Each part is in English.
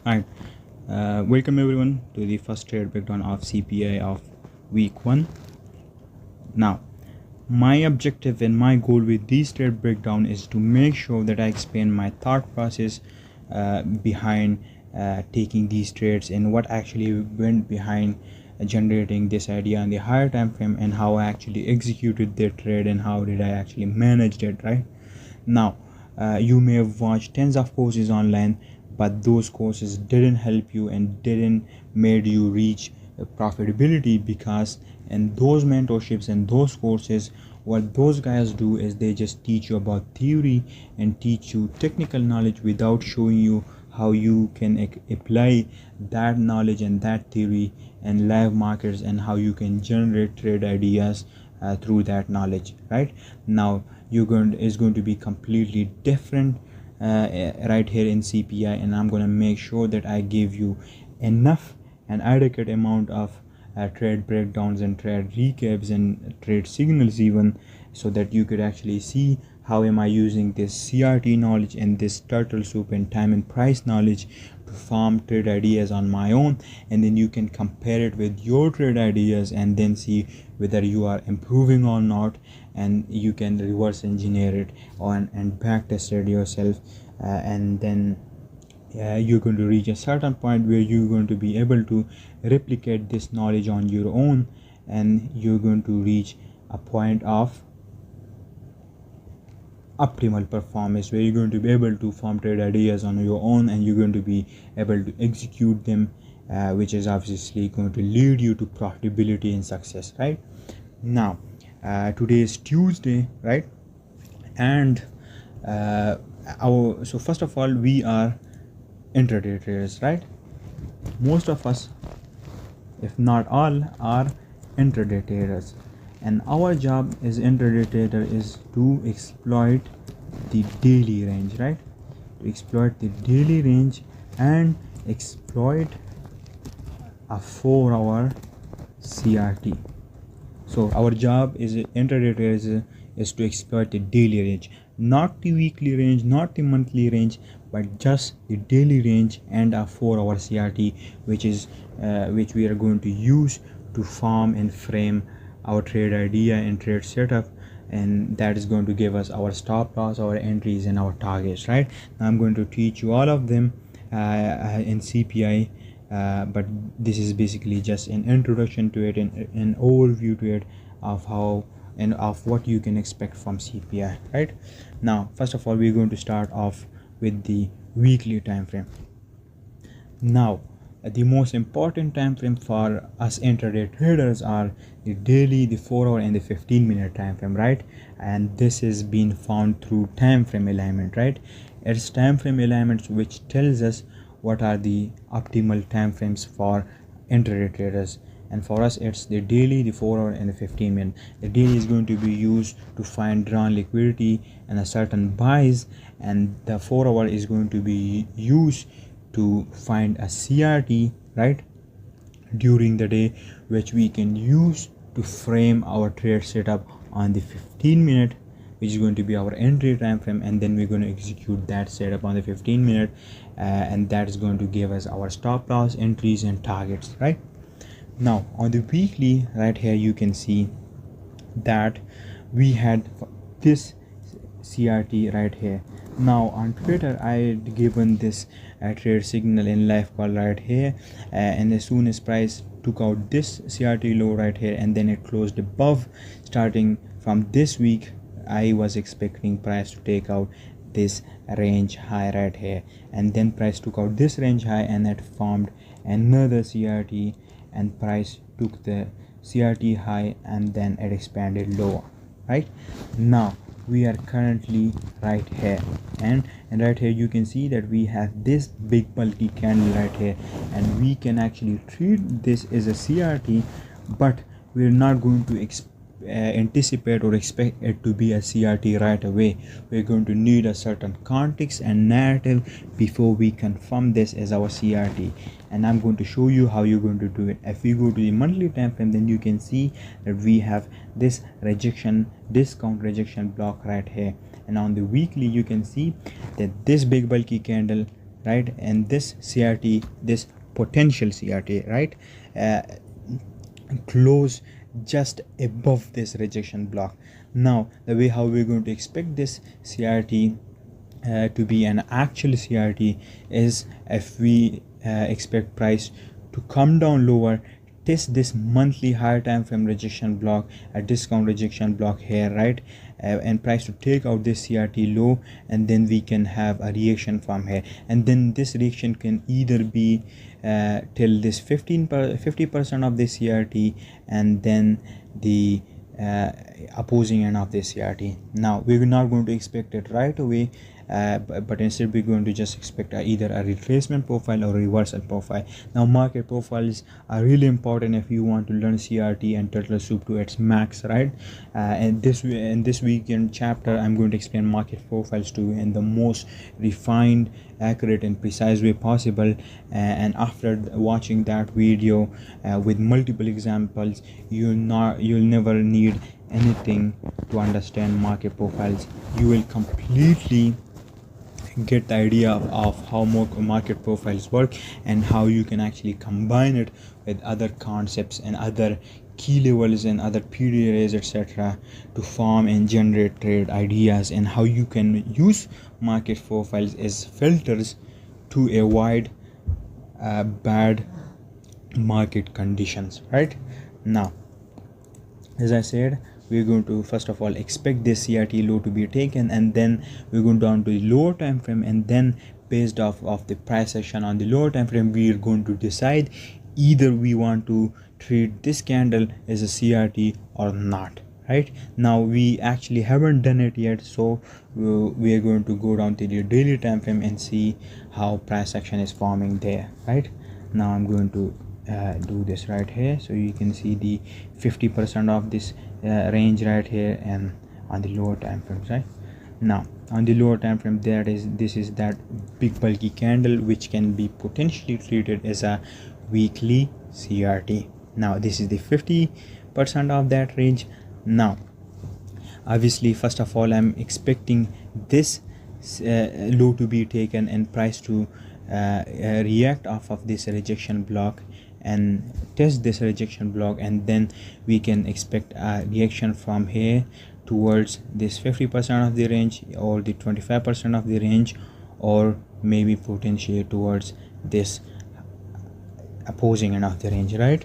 Hi, welcome everyone to the first trade breakdown of CPI of week 1. Now, my objective and my goal with this trade breakdown is to make sure that I explain my thought process behind taking these trades and what actually went behind generating this idea on the higher time frame, and how I actually executed the trade and how did I actually manage it. Right now, you may have watched tens of courses online, but those courses didn't help you and didn't made you reach profitability, because in those mentorships and those courses, what those guys do is they just teach you about theory and teach you technical knowledge without showing you how you can apply that knowledge and that theory in live markets, and how you can generate trade ideas through that knowledge. Right now, is going to be completely different right here in CPI, and I'm going to make sure that I give you enough and adequate amount of trade breakdowns and trade recaps and trade signals even, so that you could actually see how am I using this CRT knowledge and this turtle soup and time and price knowledge to farm trade ideas on my own. And then you can compare it with your trade ideas and then see whether you are improving or not, and you can reverse engineer it on and back test it yourself, and then you're going to reach a certain point where you're going to be able to replicate this knowledge on your own, and you're going to reach a point of optimal performance where you're going to be able to form trade ideas on your own, and you're going to be able to execute them, which is obviously going to lead you to profitability and success. Right now, today is Tuesday, right? And so first of all, we are intraday traders, right? Most of us, if not all, are intraday traders, and our job as intraday trader is to exploit the daily range, right? To exploit the daily range and exploit a 4-hour CRT. So our job as intraday traders is to exploit the daily range, not the weekly range, not the monthly range, but just the daily range and a 4-hour CRT, which we are going to use to farm and frame our trade idea and trade setup, and that is going to give us our stop loss, our entries, and our targets. Right now, I'm going to teach you all of them in CPI, but this is basically just an introduction to it and an overview to it of how and of what you can expect from CPI. Right now, first of all, we're going to start off with the weekly time frame. Now, the most important time frame for us intraday traders are the daily, the 4-hour, and the 15-minute time frame, right? And this is being found through time frame alignment, right? It's time frame alignments which tells us what are the optimal time frames for intraday traders. And for us, it's the daily, the 4-hour, and the 15-minute. The daily is going to be used to find drawn liquidity and a certain buys, and the 4-hour is going to be used to find a CRT, right, during the day, which we can use to frame our trade setup on the 15-minute, which is going to be our entry time frame, and then we're going to execute that setup on the 15-minute, and that is going to give us our stop loss, entries, and targets. Right now, on the weekly, right here you can see that we had this CRT right here. Now on Twitter, I had given this trade signal in live call right here, and as soon as price took out this CRT low right here, and then it closed above, starting from this week, I was expecting price to take out this range high right here, and then price took out this range high, and it formed another CRT, and price took the CRT high, and then it expanded lower. Right now, we are currently right here, and right here you can see that we have this big bulky candle right here, and we can actually treat this as a CRT, but we're not going to anticipate or expect it to be a CRT right away. We're going to need a certain context and narrative before we confirm this as our CRT, and I'm going to show you how you're going to do it. If you go to the monthly time frame, then you can see that we have this discount rejection block right here, and on the weekly you can see that this big bulky candle right? And this CRT, this potential CRT, right, close just above this rejection block. Now the way how we're going to expect this CRT to be an actual CRT is if we expect price to come down lower, test this monthly higher time frame rejection block, a discount rejection block here, right, and price to take out this CRT low, and then we can have a reaction from here, and then this reaction can either be till this 50% of this CRT, and then the opposing end of this CRT. Now we're not going to expect it right away, but instead we're going to just expect either a retracement profile or reversal profile. Now market profiles are really important if you want to learn CRT and turtle soup to its max, right? And in this weekend chapter I'm going to explain market profiles to you in the most refined, accurate and precise way possible, and after watching that video with multiple examples, you'll never need anything to understand market profiles. You will completely get the idea of how market profiles work and how you can actually combine it with other concepts and other key levels and other PDAs, etc., to form and generate trade ideas, and how you can use market profiles as filters to avoid bad market conditions, right? Now, as I said, we're going to first of all expect this CRT low to be taken, and then we're going down to the lower time frame, and then based off of the price action on the lower time frame, we are going to decide either we want to treat this candle as a CRT or not, right? Now we actually haven't done it yet, so we are going to go down to the daily time frame and see how price action is forming there, right? Now I'm going to do this right here, so you can see the 50% of this range right here, and on the lower time frames, right? Now on the lower time frame, this is that big bulky candle which can be potentially treated as a weekly CRT. Now this is the 50% of that range. Now obviously, first of all, I'm expecting this low to be taken and price to react off of this rejection block and test this rejection block, and then we can expect a reaction from here towards this 50% of the range, or the 25% of the range, or maybe potentially towards this opposing end of the range, right?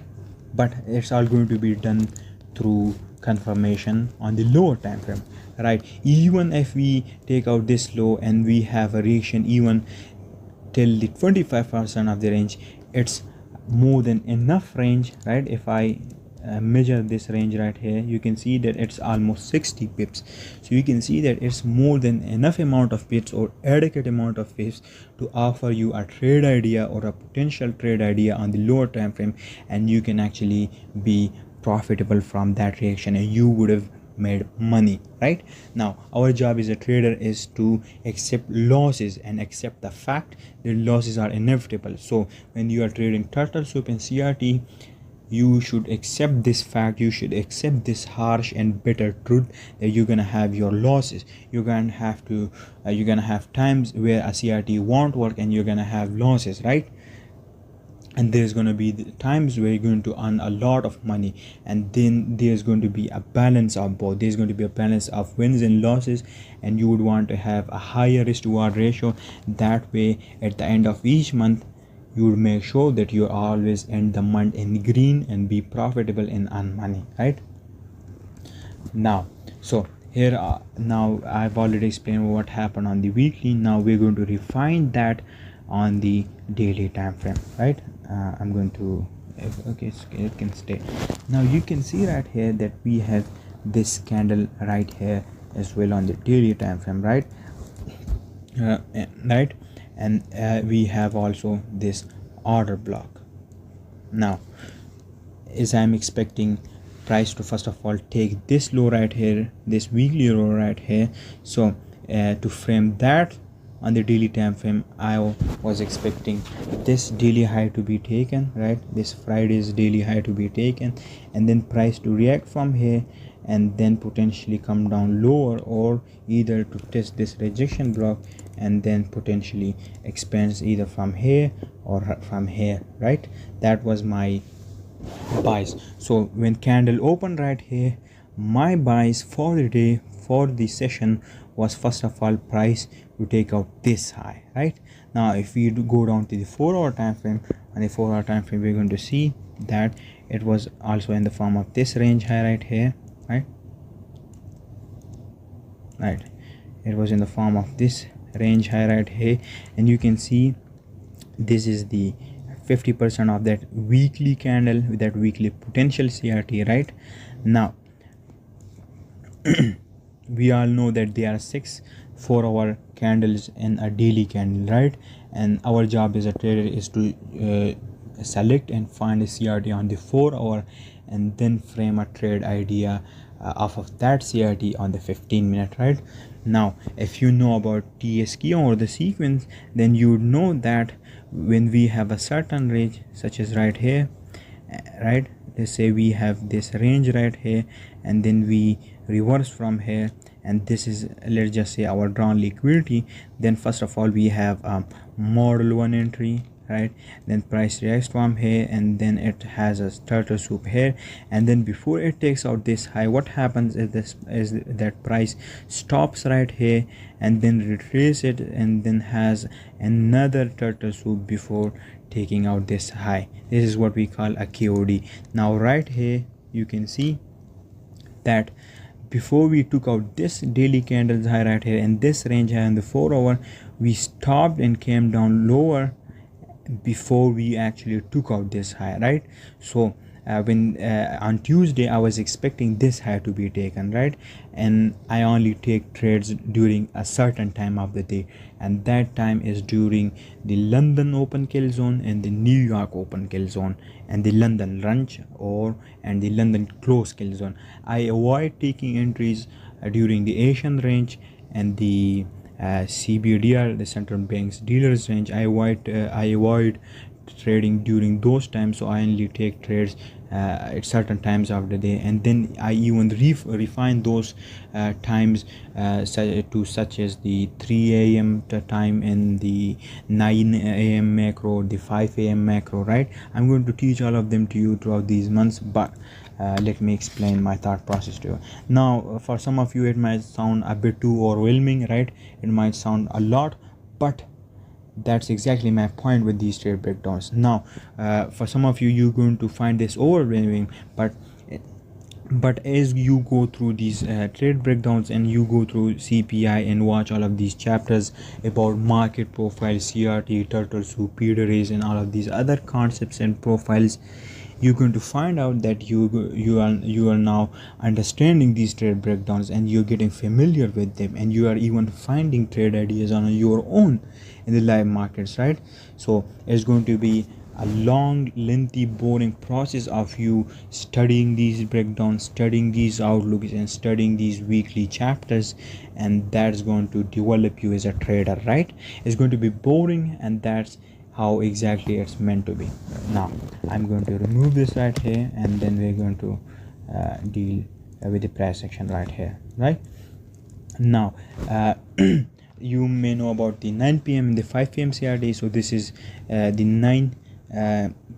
But it's all going to be done through confirmation on the lower time frame, right? Even if we take out this low and we have a reaction even till the 25% of the range, it's more than enough range, right? If I measure this range right here, you can see that it's almost 60 pips, so you can see that it's more than enough amount of pips, or adequate amount of pips, to offer you a trade idea or a potential trade idea on the lower time frame, and you can actually be profitable from that reaction, and you would have made money, right? Now our job as a trader is to accept losses and accept the fact that losses are inevitable. So when you are trading turtle soup and CRT, you should accept this fact, you should accept this harsh and bitter truth that you're gonna have your losses. You're gonna have times where a CRT won't work and you're gonna have losses, right? And there's going to be times where you're going to earn a lot of money, and then there's going to be a balance of both. There's going to be a balance of wins and losses, and you would want to have a higher risk to reward ratio. That way at the end of each month, you would make sure that you always end the month in green and be profitable and earn money, right? Now, so here now I've already explained what happened on the weekly. Now we're going to refine that on the daily time frame, right? I'm going to, okay, it can stay. Now you can see right here that we have this candle right here as well on the daily time frame, right? Right, and we have also this order block. Now as I'm expecting price to first of all take this low right here, this weekly low right here, so to frame that on the daily time frame, I was expecting this daily high to be taken, right? This Friday's daily high to be taken, and then price to react from here and then potentially come down lower, or either to test this rejection block and then potentially expands either from here or from here, right? That was my buys. So when candle opened right here, my buys for the day, for the session, was first of all price to take out this high. Right now, if we go down to the 4-hour time frame, on the 4-hour time frame, we're going to see that it was also in the form of this range high right here. Right, it was in the form of this range high right here, and you can see this is the 50% of that weekly candle with that weekly potential CRT. Right now, we all know that there are 6 4-hour candles in a daily candle, right? And our job as a trader is to select and find a CRT on the 4-hour, and then frame a trade idea off of that CRT on the 15-minute. Right now, if you know about TSQ or the sequence, then you would know that when we have a certain range, such as right here, right, let's say we have this range right here, and then we reverse from here, and this is, let's just say, our drawn liquidity. Then first of all, we have model 1 entry, right? Then price reacts from here, and then it has a turtle soup here, and then before it takes out this high, what happens is that price stops right here and then retraces it, and then has another turtle soup before taking out this high. This is what we call a KOD. Now right here you can see that before we took out this daily candles high right here and this range high on the 4-hour, we stopped and came down lower before we actually took out this high, right? So when on Tuesday I was expecting this high to be taken, right? And I only take trades during a certain time of the day, and that time is during the London open kill zone and the New York open kill zone and the London lunch and the London close kill zone. I avoid taking entries during the Asian range and the CBDR, the central bank's dealers range. I avoid trading during those times, so I only take trades at certain times of the day, and then I even refine those times such as the 3 a.m. time and the 9 a.m. macro, the 5 a.m. macro, right? I'm going to teach all of them to you throughout these months, but let me explain my thought process to you. Now, for some of you it might sound a bit too overwhelming, right? It might sound a lot, but that's exactly my point with these trade breakdowns. Now for some of you, you're going to find this overwhelming, but as you go through these trade breakdowns and you go through CPI and watch all of these chapters about market profile, CRT, turtle soup, Peter raise, and all of these other concepts and profiles, you're going to find out that you are now understanding these trade breakdowns, and you're getting familiar with them, and you are even finding trade ideas on your own in the live markets, right? So it's going to be a long, lengthy, boring process of you studying these breakdowns, studying these outlooks, and studying these weekly chapters, and that's going to develop you as a trader, right? It's going to be boring, and that's how exactly it's meant to be. Now I'm going to remove this right here, and then we're going to deal with the price section right here. Right now, you may know about the 9 p.m. and the 5 p.m. CRT. So this is the 9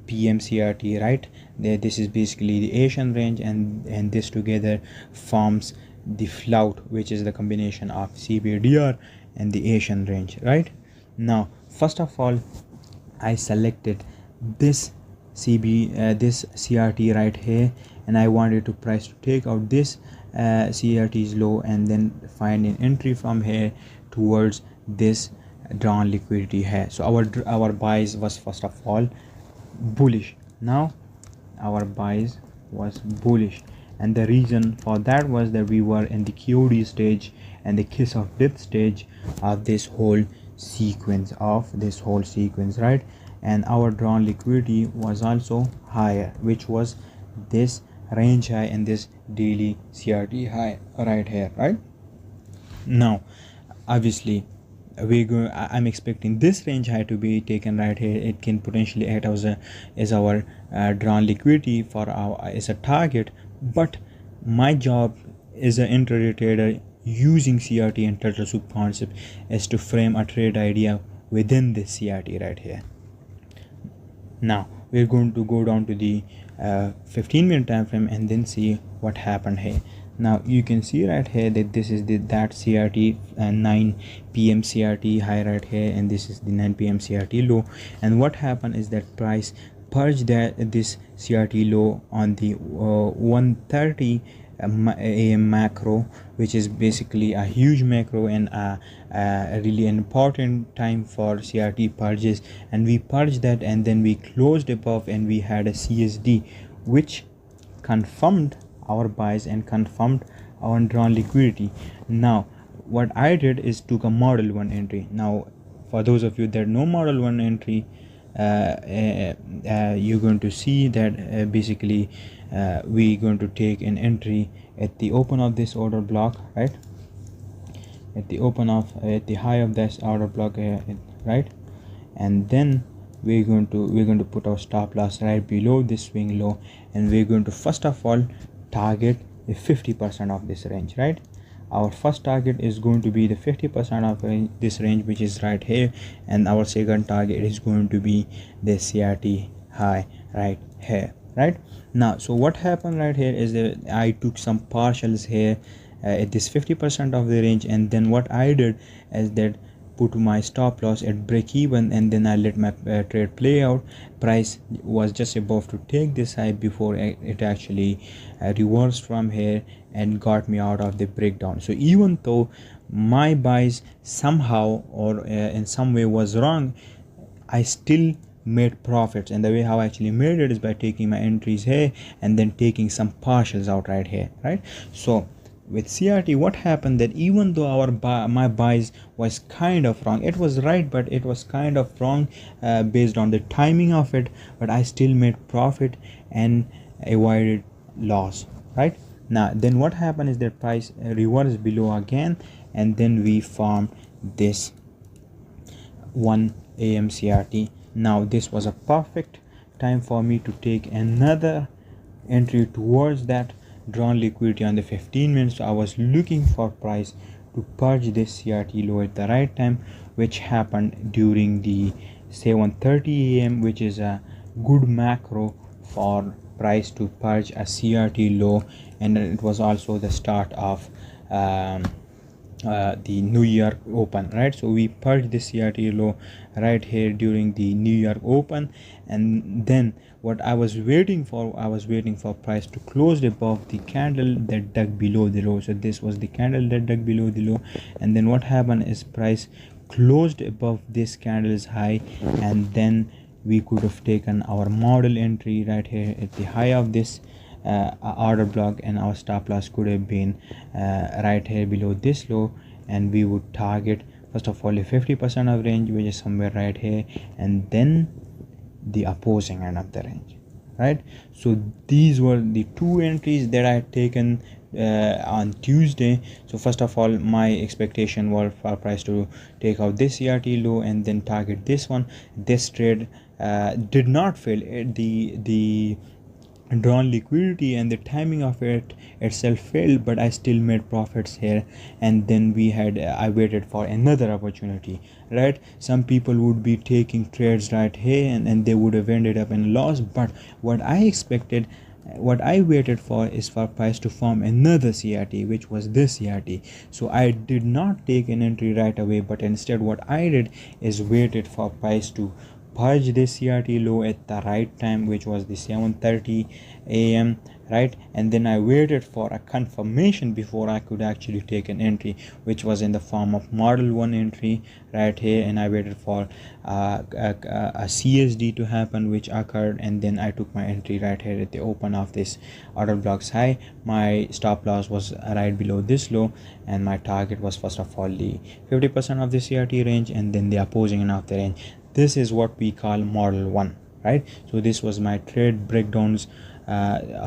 p.m. CRT, right? This is basically the Asian range, and this together forms the flout, which is the combination of CBDR and the Asian range, right? Now, first of all, I selected this this CRT right here, and I wanted to price to take out this CRT's low, and then find an entry from here towards this drawn liquidity here. So our buys was first of all bullish. Now our buys was bullish, and the reason for that was that we were in the QD stage and the kiss of death stage of this whole sequence, right? And our drawn liquidity was also higher, which was this range high and this daily CRT high right here, right? Now obviously I'm expecting this range high to be taken right here. It can potentially act as our drawn liquidity for our as a target, but my job as an intraday trader using CRT and turtle soup concept is to frame a trade idea within this CRT right here. Now we're going to go down to the 15-minute time frame and then see what happened here. Now you can see right here that this is that CRT 9 p.m. CRT high right here, and this is the 9 p.m. CRT low. And what happened is that price purged this CRT low on the 1:30 a.m. macro, which is basically a huge macro and a really important time for CRT purges, and we purged that, and then we closed above and we had a CSD which confirmed our buys and confirmed our drawn liquidity. Now what I did is took a model 1 entry. Now for those of you that know model 1 entry, you're going to see that basically we're going to take an entry at the open of this order block, right? At the high of this order block, right? And then we're going to put our stop loss right below this swing low, and we're going to first of all target the 50% of this range, right? Our first target is going to be the 50% of this range, which is right here, and our second target is going to be the CRT high right here, right? Now so what happened right here is that I took some partials here at this 50% of the range, and then what I did is that put my stop loss at break even, and then I let my trade play out. Price was just about to take this high before it actually reversed from here and got me out of the breakdown. So even though my buys somehow or in some way was wrong, I still made profits, and the way how I actually made it is by taking my entries here and then taking some partials out right here, right? So with CRT, what happened that even though my buys was kind of wrong, it was right but it was kind of wrong based on the timing of it, but I still made profit and avoided loss, right? Now then what happened is that price reversed below again, and then we formed this 1 a.m. CRT. Now this was a perfect time for me to take another entry towards that drawn liquidity on the 15 minutes. So I was looking for price to purge this CRT low at the right time, which happened during the 7:30 a.m., which is a good macro for price to purge a CRT low, and it was also the start of the New York Open, right? So we purged the CRT low right here during the New York Open, and then what I was waiting for price to close above the candle that dug below the low. So this was the candle that dug below the low, and then what happened is price closed above this candle's high, and then we could have taken our model entry right here at the high of this order block, and our stop loss could have been right here below this low, and we would target first of all a 50% of range, which is somewhere right here, and then the opposing end of the range, right? So these were the two entries that I had taken on Tuesday. So first of all, my expectation was for price to take out this CRT low and then target this one. This trade did not fail. The drawn liquidity and the timing of it itself failed, but I still made profits here. And then we had I waited for another opportunity, right? Some people would be taking trades right here and they would have ended up in loss, but what I waited for is for price to form another CRT, which was this CRT. So I did not take an entry right away, but instead what I did is waited for price to purge this CRT low at the right time, which was the 7:30 a.m., right? And then I waited for a confirmation before I could actually take an entry, which was in the form of model 1 entry right here, and I waited for a CSD to happen, which occurred, and then I took my entry right here at the open of this order blocks high. My stop loss was right below this low, and my target was first of all the 50% of the CRT range and then the opposing end of the range. This is what we call model 1, right? So this was my trade breakdowns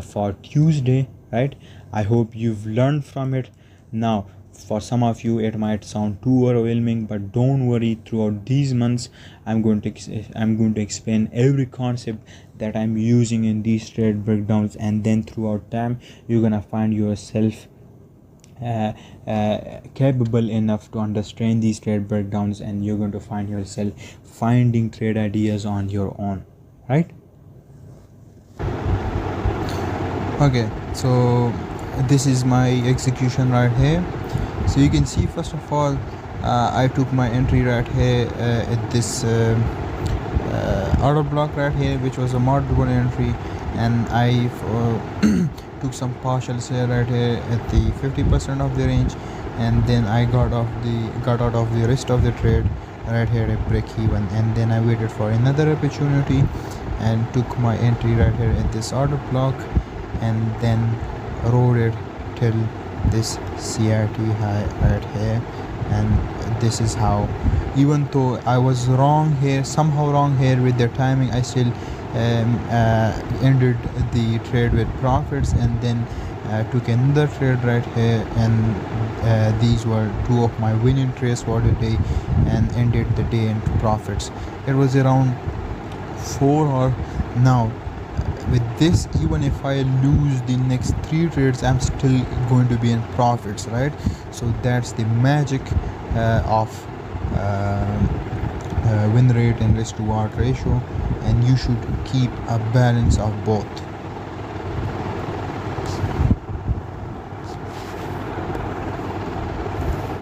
for Tuesday, right? I hope you've learned from it. Now For some of you it might sound too overwhelming, but don't worry. Throughout these months I'm going to explain every concept that I'm using in these trade breakdowns, and then throughout time you're gonna find yourself capable enough to understand these trade breakdowns, and you're going to find yourself finding trade ideas on your own, right? Okay, so this is my execution right here. So you can see, first of all, I took my entry right here at this order block right here, which was a moderate one entry, and I took some partial sale right here at the 50% of the range, and then I got out of the rest of the trade right here at break even, and then I waited for another opportunity and took my entry right here at this order block, and then rode it till this CRT high right here. And this is how, even though I was somehow wrong here with the timing, I still ended the trade with profits, and then took another trade right here, and these were two of my winning trades for the day, and ended the day into profits. It was around 4 or now. With this, even if I lose the next 3 trades, I'm still going to be in profits, right? So that's the magic of win rate and risk to reward ratio, and you should keep a balance of both.